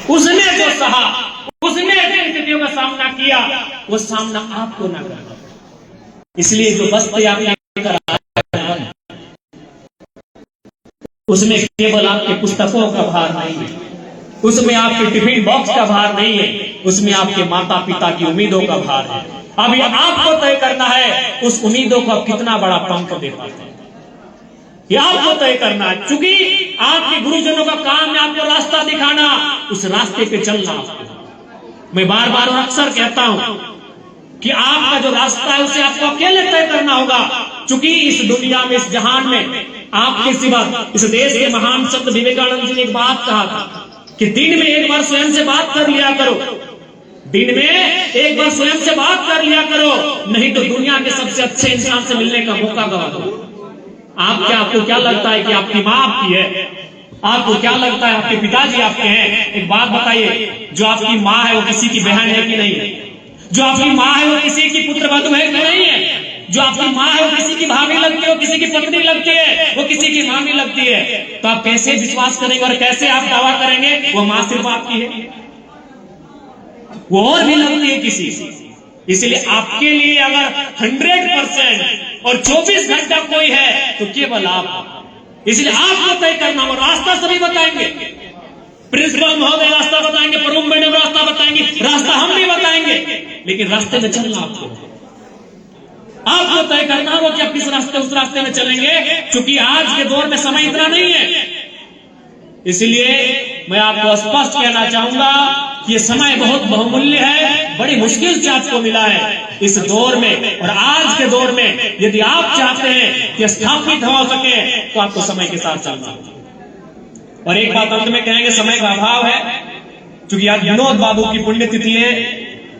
उसने जो सहा, उसने जिन स्थितियों का सामना किया, वो सामना आपको ना करना। इसलिए जो बस्ते आपने करा, उसमें केवल आपके पुस्तकों का भार नहीं है, उसमें आपके टिफिन बॉक्स का भार नहीं है, उसमें आपके माता पिता की उम्मीदों का भार है। अब ये आपको तय करना है उस उम्मीदों को आप कितना बड़ा पंख दे पाते हैं, ये आपको तय करना है। क्योंकि आपके गुरुजनों का काम है आपको रास्ता दिखाना, उस रास्ते पे चलना। मैं बार बार और अक्सर कहता हूं कि आपका जो रास्ता है उसे आपको अकेले तय करना होगा। क्योंकि इस दुनिया में, इस जहान में आपके सिवा इस देश के महान संत विवेकानंद जी ने एक बात कहा था कि दिन में एक बार स्वयं से बात कर लिया करो, दिन में एक बार स्वयं से बात कर लिया करो, नहीं तो दुनिया के सबसे अच्छे इंसान से मिलने का मौका गवा दो। आपको क्या लगता है कि आपकी माँ आपकी है? आपको क्या लगता है आपके पिताजी आपके हैं? एक बात बताइए, जो आपकी माँ है वो किसी की बहन है कि नहीं है? जो आपकी माँ है वो किसी की पुत्र वधू है कि नहीं है? जो आपकी माँ है वो किसी की भाभी लगती है, वो किसी की पत्नी लगती है, वो किसी की मामी लगती है। तो आप कैसे विश्वास करेंगे और कैसे आप दावा करेंगे वो माँ सिर्फ आपकी है? वो और भी लगती है किसी। इसलिए आपके लिए अगर 100% और 24 घंटा कोई है तो केवल आप। इसलिए आपको तय करना हो। रास्ता सभी बताएंगे, प्रिंसिपल महोदय रास्ता बताएंगे, प्रमुख मैडम रास्ता बताएंगे, रास्ता हम भी बताएंगे, लेकिन रास्ते में चलना आपको तय करना हो कि आप किस रास्ते उस रास्ते में चलेंगे। क्योंकि आज के दौर में समय इतना नहीं है। इसलिए मैं आपको स्पष्ट कहना चाहूंगा कि ये समय बहुत बहुमूल्य है, बड़ी मुश्किल से आपको मिला है इस दौर में। और आज के दौर में यदि आप चाहते हैं कि स्थापित हो सके तो आपको समय के साथ चलना। और एक बात अंत में कहेंगे, समय का अभाव है। क्योंकि आज विनोद बाबू की पुण्यतिथि है,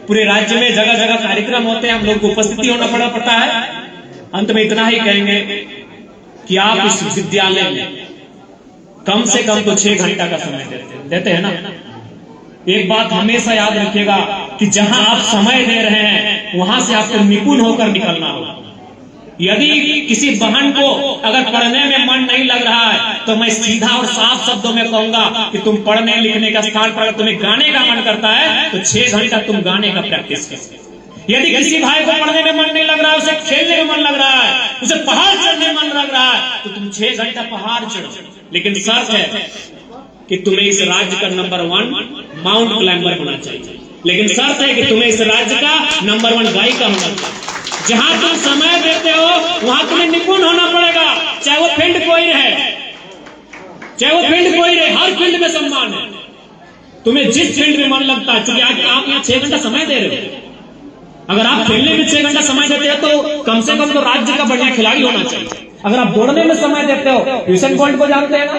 पूरे राज्य में जगह जगह कार्यक्रम होते हैं, हम लोग को उपस्थिति होना पड़ता है। अंत में इतना ही कहेंगे कि आप इस विद्यालय में कम से कम तो 6 घंटा का समय देते हैं ना। एक बात हमेशा याद रखिएगा कि जहां आप समय दे रहे हैं वहां से आपको निपुण होकर निकलना होगा। यदि किसी बहन को अगर पढ़ने में मन नहीं लग रहा है तो मैं सीधा और साफ शब्दों में कहूंगा कि तुम पढ़ने लिखने का स्थान पर तुम्हें गाने का मन करता है तो 6 घंटा तुम गाने का प्रैक्टिस करो। यदि किसी भाई को पढ़ने में मन नहीं लग रहा है, उसे खेलने में मन लग रहा है, उसे पहाड़ चढ़ने में मन लग रहा है, तो तुम 6 घंटा पहाड़ चढ़ो। लेकिन शर्त है कि तुम्हें इस राज्य का नंबर 1 माउंट क्लाइंबर होना चाहिए। लेकिन शर्त है कि तुम्हें इस राज्य का नंबर 1 गायिका होना चाहिए। जहां तुम समय देते हो वहां तुम्हें निपुण होना पड़ेगा, चाहे वो फील्ड कोई रहे, चाहे वो फील्ड कोई रहे, हर फील्ड में सम्मान है। तुम्हें जिस फील्ड में मन लगता है, क्योंकि आज आप यहाँ 6 घंटा समय दे रहे हो। अगर आप खेलने में 6 घंटा समय देते हो तो कम से कम तो राज्य का बढ़िया खिलाड़ी होना चाहिए। अगर आप दौड़ने में समय देते हो, यूसेन बोल्ट को जानते हैं ना,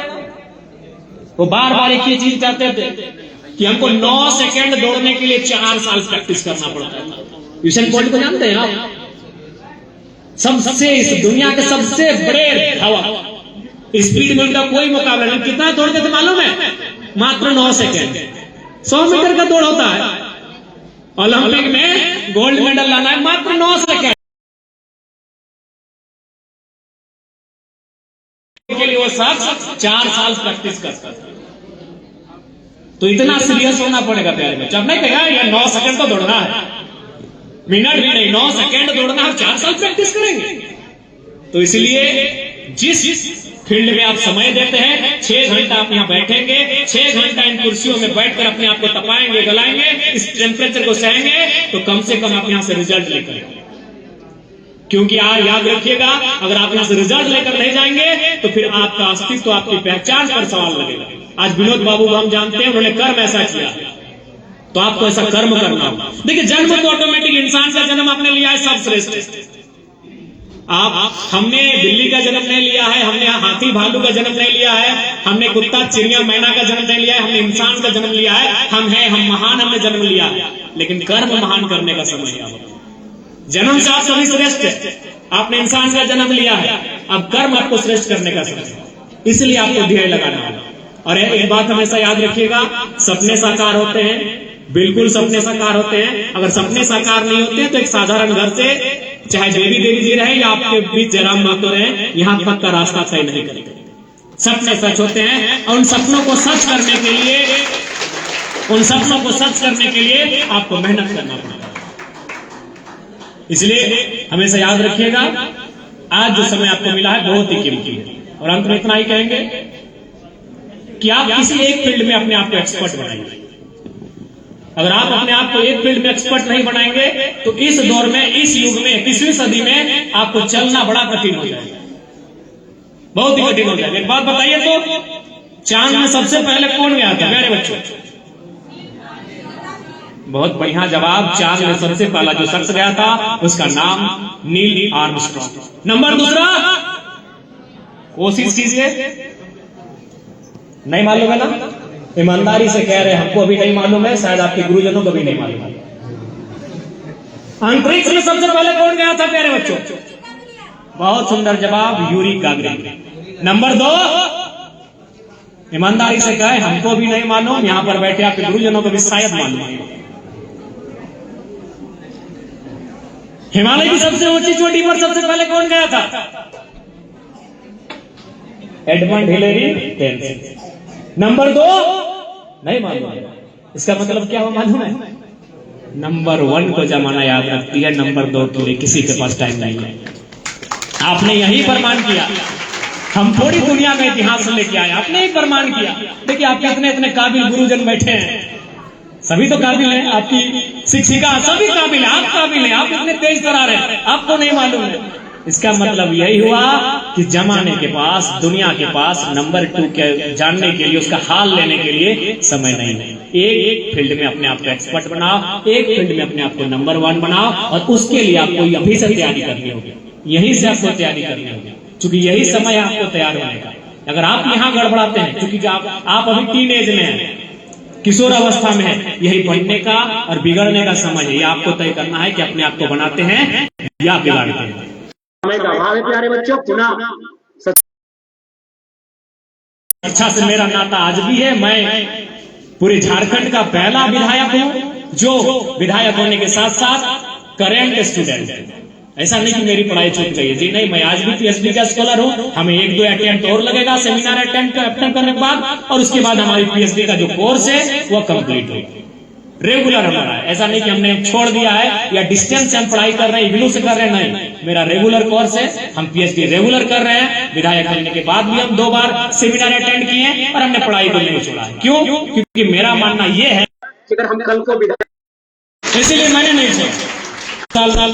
वो बार बार एक ही चीज कहते थे कि हमको 9 सेकंड दौड़ने के लिए 4 साल प्रैक्टिस करना पड़ता है। यूसेन बोल्ट को जानते हैं आप? सबसे इस दुनिया के सबसे बड़े धावक, स्पीड में उनका कोई मुकाबला नहीं। कितना दौड़ते थे मालूम है? मात्र 9 सेकंड। 100 मीटर का दौड़ होता है, ओलंपिक में गोल्ड मेडल लाना है, मात्र 9 सेकंड के लिए वो शख्स 4 साल प्रैक्टिस करता था। तो इतना सीरियस होना पड़ेगा प्यारे बच्चे। अब नहीं कहा यार 9 सेकंड तो दौड़ना है, मिनट भी नहीं, 9 सेकंड दौड़ना है, 4 साल प्रैक्टिस करेंगे। तो इसलिए जिस फील्ड में आप समय देते हैं, 6 घंटा आप यहाँ बैठेंगे, 6 घंटा इन कुर्सियों में बैठकर अपने आप को तपाएंगे, गलाएंगे, इस टेम्परेचर को सहेंगे, तो कम से कम आप यहाँ से रिजल्ट लेकर आएंगे। क्योंकि आज याद रखिएगा, अगर आप यहाँ से रिजल्ट लेकर नहीं जाएंगे तो फिर आपका अस्तित्व, आपकी पहचान पर सवाल लगेगा। आज विनोद बाबू को हम जानते हैं, उन्होंने कर्म ऐसा किया, तो आपको ऐसा कर्म करना होगा। देखिए, जन्म तो ऑटोमेटिक इंसान का जन्म आपने लिया है, सब श्रेष्ठ। हमने बिल्ली का जन्म नहीं लिया है, हमने हाथी भालू का जन्म नहीं लिया है, हमने कुत्ता चिड़िया मैना का जन्म नहीं लिया है, हमने इंसान का जन्म लिया है। हम महान, हमने जन्म लिया है, लेकिन कर्म महान करने का समय है। जन्म से आप सभी श्रेष्ठ है, आपने इंसान का जन्म लिया है, अब कर्म आपको श्रेष्ठ करने का समय। इसलिए आपको ध्येय लगाना है। और एक बात हमेशा याद रखिएगा, सपने साकार होते हैं, बिल्कुल सपने साकार होते हैं। अगर सपने साकार नहीं होते तो एक साधारण घर से, चाहे देवी जी रहे या आपके बीच जयराम महतो रहे, यहाँ तक का रास्ता तय नहीं करेंगे। सपने सच होते हैं और उन सपनों को सच करने के लिए उन सपनों को सच करने के लिए आपको मेहनत करना पड़ेगा। इसलिए हमेशा याद रखिएगा, आज जो समय आपको मिला है बहुत ही कीमती है। और अंत में इतना ही कहेंगे कि आप किसी एक फील्ड में अपने आप को एक्सपर्ट बनाइए। अगर आप अपने आप को एक फील्ड में एक्सपर्ट नहीं बनाएंगे तो इस दौर में, इस युग में, 21वीं सदी में आपको चलना बड़ा कठिन हो जाएगा, बहुत ही कठिन हो जाएगा। एक बात बताइए तो, चांद में सबसे पहले कौन गया था मेरे बच्चों? बहुत बढ़िया जवाब। चांद में सबसे पहला जो शख्स गया था उसका नाम नील आर्मस्ट्रॉन्ग। नंबर दूसरा, कोशिश कीजिए, नहीं मालूम है ना? ईमानदारी से कह रहे हैं, हमको अभी नहीं मालूम है, शायद आपके गुरुजनों को भी नहीं मालूम है। अंतरिक्ष में सबसे पहले कौन गया था प्यारे बच्चों? बहुत सुंदर जवाब, यूरी गागरिन। नंबर 2, ईमानदारी से कहे हमको भी नहीं मालूम, यहां पर बैठे आपके गुरुजनों को भी शायद मालूम है। हिमालय की सबसे ऊंची चोटी पर सबसे पहले कौन गया था? Edmund Hillary टेंसिन। नंबर 2 नहीं मालूम, इसका मतलब क्या हुआ मालूम है? नंबर 1 को जमाना याद रखती है, नंबर 2 के लिए किसी के पास टाइम नहीं है। आपने यही प्रमाण किया, हम थोड़ी दुनिया में इतिहास लेके आए, आपने ही प्रमाण किया। देखिए आपके इतने इतने काबिल गुरुजन बैठे हैं, सभी तो काबिल हैं, आपकी शिक्षिका सभी काबिल है, आप काबिल हैं, आप इतने तेज तरार हैं, आपको नहीं मालूम है। इसका मतलब यही हुआ कि जमाने के पास, दुनिया के पास नंबर 2 के जानने के लिए, उसका हाल लेने के लिए समय नहीं है। एक फील्ड में अपने आप को एक्सपर्ट बनाओ, एक फील्ड में अपने आप को नंबर 1 बनाओ, और उसके लिए आपको अभी से तैयारी करनी होगी, यही से आपको तैयारी करनी होगी, क्योंकि यही समय है आपको तैयार होने का। अगर आप यहाँ गड़बड़ाते हैं, क्योंकि आप अभी टीनेज में हैं, किशोर अवस्था में है, यही बढ़ने का और बिगड़ने का समय है। ये आपको तय करना है कि अपने आप को बनाते हैं या बिगाड़ते हैं। समय का अभाव है प्यारे बच्चों। पुनः शिक्षा से मेरा नाता आज भी है। मैं पूरे झारखंड का पहला विधायक हूं जो विधायक होने के साथ साथ करेंट स्टूडेंट है। ऐसा नहीं कि मेरी पढ़ाई छूट गई है, जी नहीं, मैं आज भी पीएचडी का स्कॉलर हूं। हमें 1-2 अटेम्प्ट और लगेगा सेमिनार अटेम्प्ट करने के बाद, और उसके बाद हमारी पीएचडी का जो कोर्स है वो कंप्लीट होगा। रेगुलर हमारा है, ऐसा नहीं कि हमने छोड़ दिया है या डिस्टेंस से हम पढ़ाई कर रहे हैं, इग्नू से कर रहे हैं, नहीं, मेरा रेगुलर कोर्स है। हम पीएचडी रेगुलर कर रहे हैं। विधायक बनने के बाद भी हम 2 बार सेमिनार अटेंड किए हैं और हमने पढ़ाई को नहीं छोड़ा है। क्यों? क्योंकि मेरा मानना यह है कि अगर हम कल को विधायक, इसीलिए मैंने नहीं छोड़ा साल,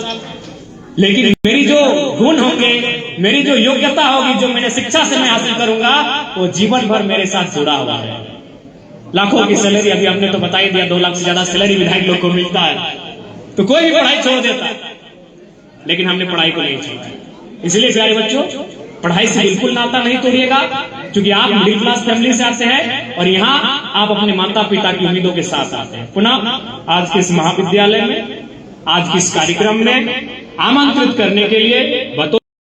लेकिन मेरी जो गुण होंगे, मेरी जो योग्यता होगी, जो मैंने शिक्षा से मैं हासिल करूंगा, वो जीवन भर मेरे साथ जुड़ा हुआ है। लाखों की सैलरी, अभी हमने तो बता ही दिया, 2 लाख से ज्यादा सैलरी विधायक लोग को मिलता है, तो कोई भी पढ़ाई छोड़ देता है, लेकिन हमने पढ़ाई को नहीं छोड़ा। इसलिए प्यारे बच्चों, पढ़ाई से बिल्कुल नाता नहीं तोड़िएगा, क्योंकि आप मिडिल क्लास फैमिली से आते हैं और यहाँ आप अपने माता पिता की उम्मीदों के साथ आते हैं। पुनः आज के इस महाविद्यालय में, आज के इस कार्यक्रम में आमंत्रित करने के लिए